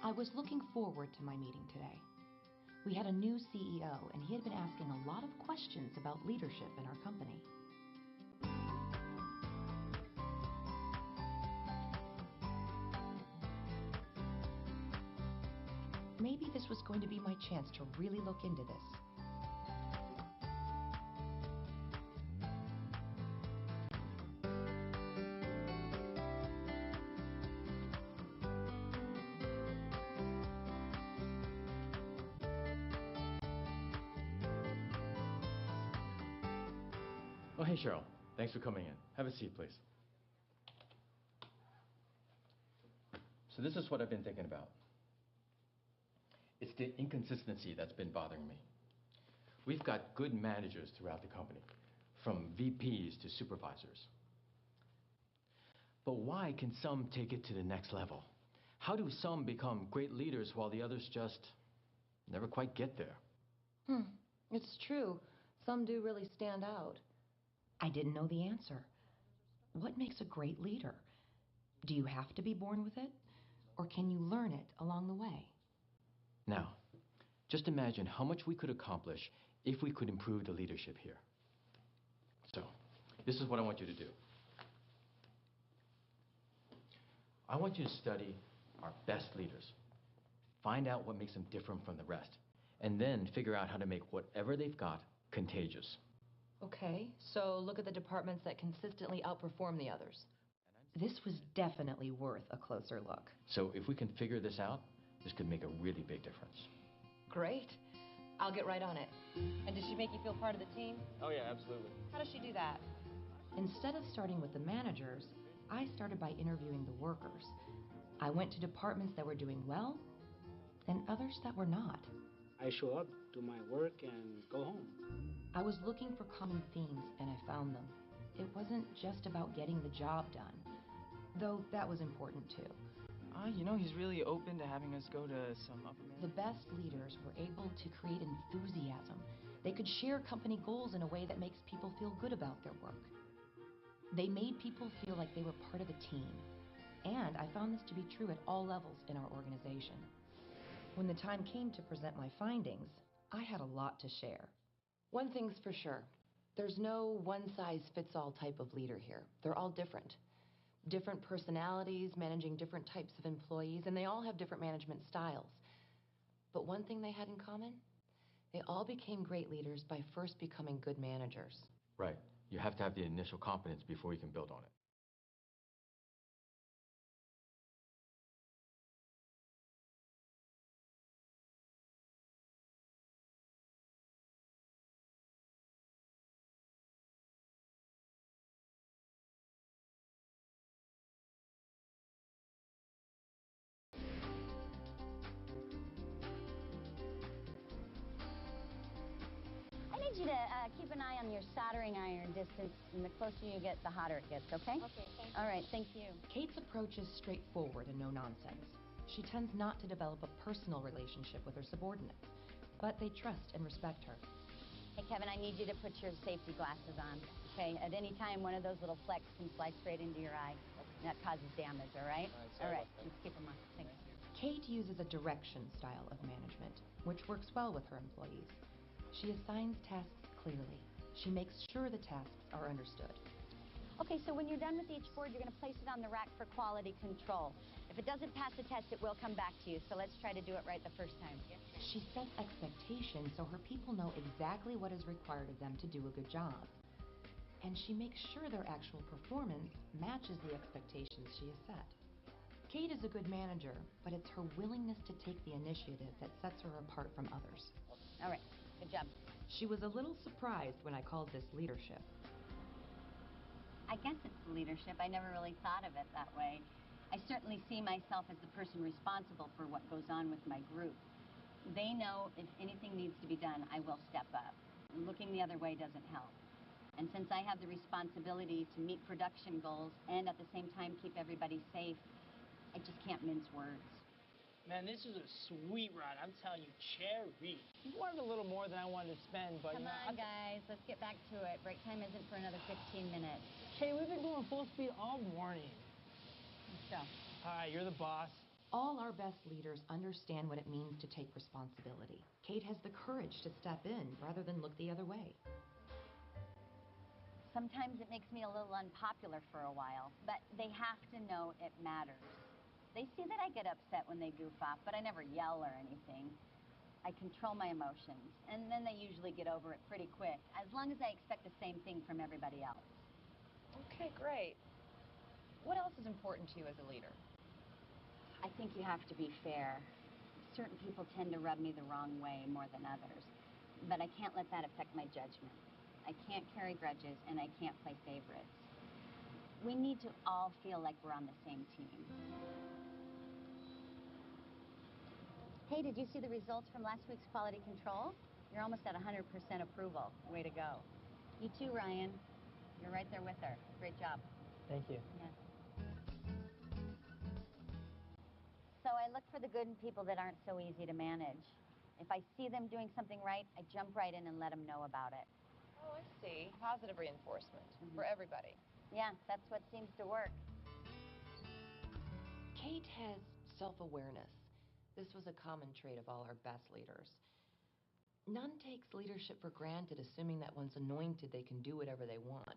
I was looking forward to my meeting today. We had a new CEO, and he had been asking a lot of questions about leadership in our company. Maybe this was going to be my chance to really look into this. Oh, hey, Cheryl. Thanks for coming in. Have a seat, please. So this is what I've been thinking about. It's the inconsistency that's been bothering me. We've got good managers throughout the company, from VPs to supervisors. But why can some take it to the next level? How do some become great leaders while the others just never quite get there? It's true. Some do really stand out. I didn't know the answer. What makes a great leader? Do you have to be born with it? Or can you learn it along the way? Now, just imagine how much we could accomplish if we could improve the leadership here. So, this is what I want you to do. I want you to study our best leaders. Find out what makes them different from the rest. And then figure out how to make whatever they've got contagious. Okay, so look at the departments that consistently outperform the others. This was definitely worth a closer look. So if we can figure this out, this could make a really big difference. Great. I'll get right on it. And does she make you feel part of the team? Oh, yeah, absolutely. How does she do that? Instead of starting with the managers, I started by interviewing the workers. I went to departments that were doing well and others that were not. I show up, do my work, and go home. I was looking for common themes, and I found them. It wasn't just about getting the job done, though that was important too. He's really open to having us go to some upper The best leaders were able to create enthusiasm. They could share company goals in a way that makes people feel good about their work. They made people feel like they were part of a team. And I found this to be true at all levels in our organization. When the time came to present my findings, I had a lot to share. One thing's for sure. There's no one-size-fits-all type of leader here. They're all different. Different personalities, managing different types of employees, and they all have different management styles. But one thing they had in common, they all became great leaders by first becoming good managers. Right. You have to have the initial competence before you can build on it. I need you to keep an eye on your soldering iron distance, and the closer you get, the hotter it gets, okay? Okay, thank you. All right, thank you. Kate's approach is straightforward and no nonsense. She tends not to develop a personal relationship with her subordinates, but they trust and respect her. Hey, Kevin, I need you to put your safety glasses on, okay? At any time, one of those little flecks can slide straight into your eye, and that causes damage, all right? All right, let's keep them on. Thanks. Kate uses a direction style of management, which works well with her employees. She assigns tasks clearly. She makes sure the tasks are understood. Okay, so when you're done with each board, you're going to place it on the rack for quality control. If it doesn't pass the test, it will come back to you, so let's try to do it right the first time. She sets expectations so her people know exactly what is required of them to do a good job. And she makes sure their actual performance matches the expectations she has set. Kate is a good manager, but it's her willingness to take the initiative that sets her apart from others. All right, good job. She was a little surprised when I called this leadership. I guess it's leadership. I never really thought of it that way. I certainly see myself as the person responsible for what goes on with my group. They know if anything needs to be done, I will step up. Looking the other way doesn't help. And since I have the responsibility to meet production goals and at the same time keep everybody safe, I just can't mince words. Man, this is a sweet ride. I'm telling you, cherry. You wanted a little more than I wanted to spend, but... Come on, guys. Let's get back to it. Break time isn't for another 15 minutes. Hey, we've been going full speed all morning. Let's go. All right, you're the boss. All our best leaders understand what it means to take responsibility. Kate has the courage to step in rather than look the other way. Sometimes it makes me a little unpopular for a while, but they have to know it matters. They see that I get upset when they goof off, but I never yell or anything. I control my emotions, and then they usually get over it pretty quick, as long as I expect the same thing from everybody else. Okay, great. What else is important to you as a leader? I think you have to be fair. Certain people tend to rub me the wrong way more than others, but I can't let that affect my judgment. I can't carry grudges, and I can't play favorites. We need to all feel like we're on the same team. Hey, did you see the results from last week's quality control? You're almost at 100% approval. Way to go. You too, Ryan. You're right there with her. Great job. Thank you. Yeah. So I look for the good in people that aren't so easy to manage. If I see them doing something right, I jump right in and let them know about it. Oh, I see. Positive reinforcement for everybody. Yeah, that's what seems to work. Kate has self-awareness. This was a common trait of all our best leaders. None takes leadership for granted, assuming that once anointed, they can do whatever they want.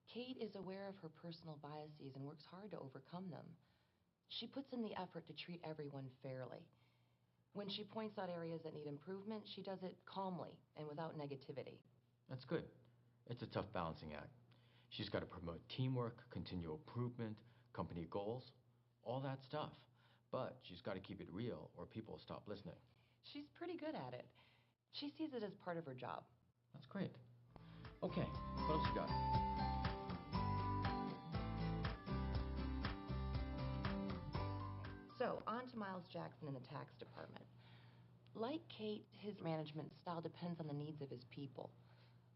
Kate is aware of her personal biases and works hard to overcome them. She puts in the effort to treat everyone fairly. When she points out areas that need improvement, she does it calmly and without negativity. That's good. It's a tough balancing act. She's got to promote teamwork, continual improvement, company goals, all that stuff. But she's got to keep it real or people will stop listening. She's pretty good at it. She sees it as part of her job. That's great. Okay, what else you got? So, on to Miles Jackson in the tax department. Like Kate, his management style depends on the needs of his people.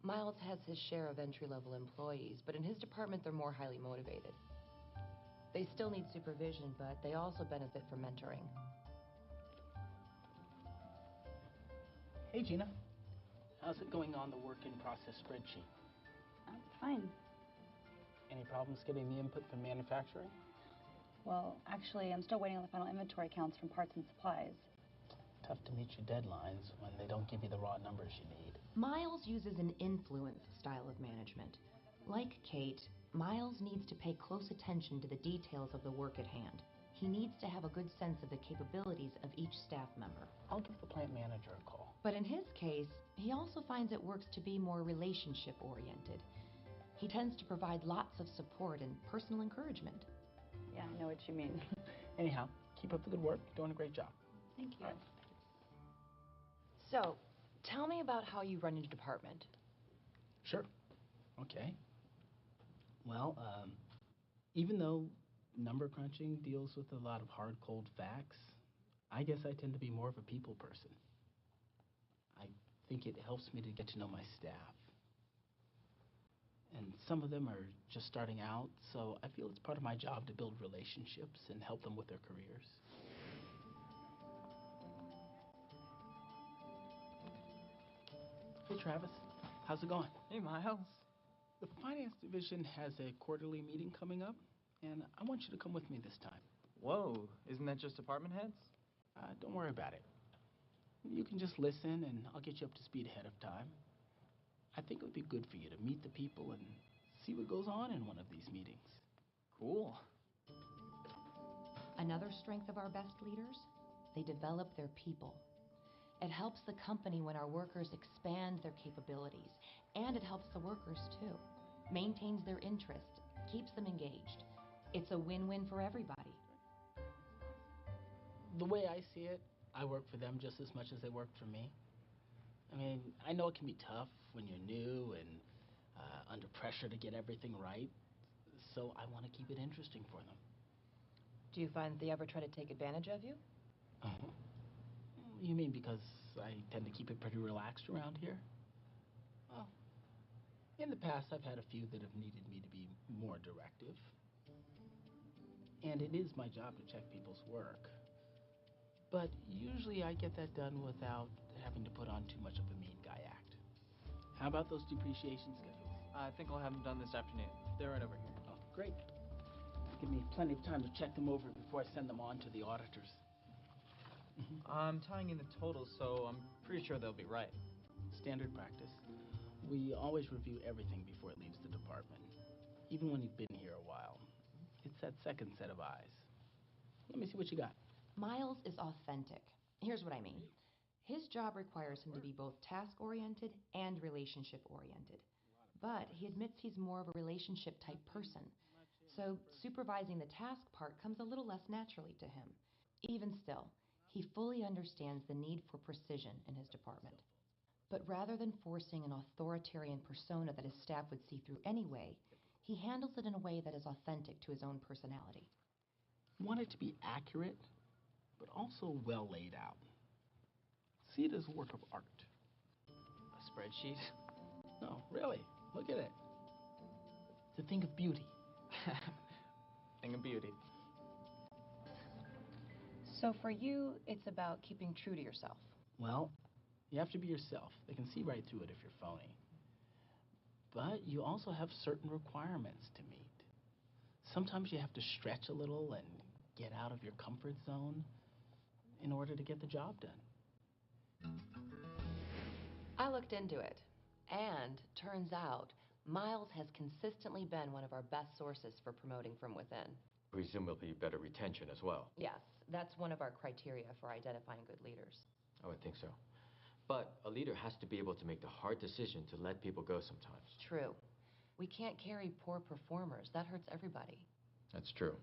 Miles has his share of entry-level employees, but in his department they're more highly motivated. They still need supervision, but they also benefit from mentoring. Hey, Gina. How's it going on the work-in-process spreadsheet? Fine. Any problems getting the input from manufacturing? Well, actually, I'm still waiting on the final inventory counts from parts and supplies. Tough to meet your deadlines when they don't give you the raw numbers you need. Miles uses an influence style of management. Like Kate, Miles needs to pay close attention to the details of the work at hand. He needs to have a good sense of the capabilities of each staff member. I'll give the plant manager a call. But in his case, he also finds it works to be more relationship-oriented. He tends to provide lots of support and personal encouragement. Yeah, I know what you mean. Anyhow, keep up the good work. You're doing a great job. Thank you. All right. So, tell me about how you run your department. Sure. Okay. Well, even though number crunching deals with a lot of hard, cold facts, I guess I tend to be more of a people person. I think it helps me to get to know my staff. And some of them are just starting out, so I feel it's part of my job to build relationships and help them with their careers. Hey, Travis. How's it going? Hey, Miles. The finance division has a quarterly meeting coming up, and I want you to come with me this time. Whoa, isn't that just department heads? Don't worry about it. You can just listen, and I'll get you up to speed ahead of time. I think it would be good for you to meet the people and see what goes on in one of these meetings. Cool. Another strength of our best leaders? They develop their people. It helps the company when our workers expand their capabilities, and it helps the workers too. Maintains their interest, keeps them engaged. It's a win-win for everybody. The way I see it, I work for them just as much as they work for me. I mean, I know it can be tough when you're new and under pressure to get everything right, so I want to keep it interesting for them. Do you find they ever try to take advantage of you? Uh-huh. You mean because I tend to keep it pretty relaxed around here? Well, in the past I've had a few that have needed me to be more directive. And it is my job to check people's work. But usually I get that done without having to put on too much of a mean guy act. How about those depreciation schedules? I think I'll have them done this afternoon. They're right over here. Oh, great. Give me plenty of time to check them over before I send them on to the auditors. I'm tying in the totals, so I'm pretty sure they'll be right. Standard practice. We always review everything before it leaves the department, even when you've been here a while. It's that second set of eyes. Let me see what you got. Miles is authentic. Here's what I mean. His job requires him to be both task-oriented and relationship-oriented. But he admits he's more of a relationship-type person. So supervising the task part comes a little less naturally to him. Even still, he fully understands the need for precision in his department. But rather than forcing an authoritarian persona that his staff would see through anyway, he handles it in a way that is authentic to his own personality. I want it to be accurate, but also well laid out. See it as a work of art. A spreadsheet? No, really. Look at it. It's a thing of beauty. Thing of beauty. So for you, it's about keeping true to yourself. Well, you have to be yourself. They can see right through it if you're phony. But you also have certain requirements to meet. Sometimes you have to stretch a little and get out of your comfort zone in order to get the job done. I looked into it, and turns out Miles has consistently been one of our best sources for promoting from within. Presumably better retention as well. Yes, that's one of our criteria for identifying good leaders. I would think so. But a leader has to be able to make the hard decision to let people go sometimes. True. We can't carry poor performers. That hurts everybody. That's true.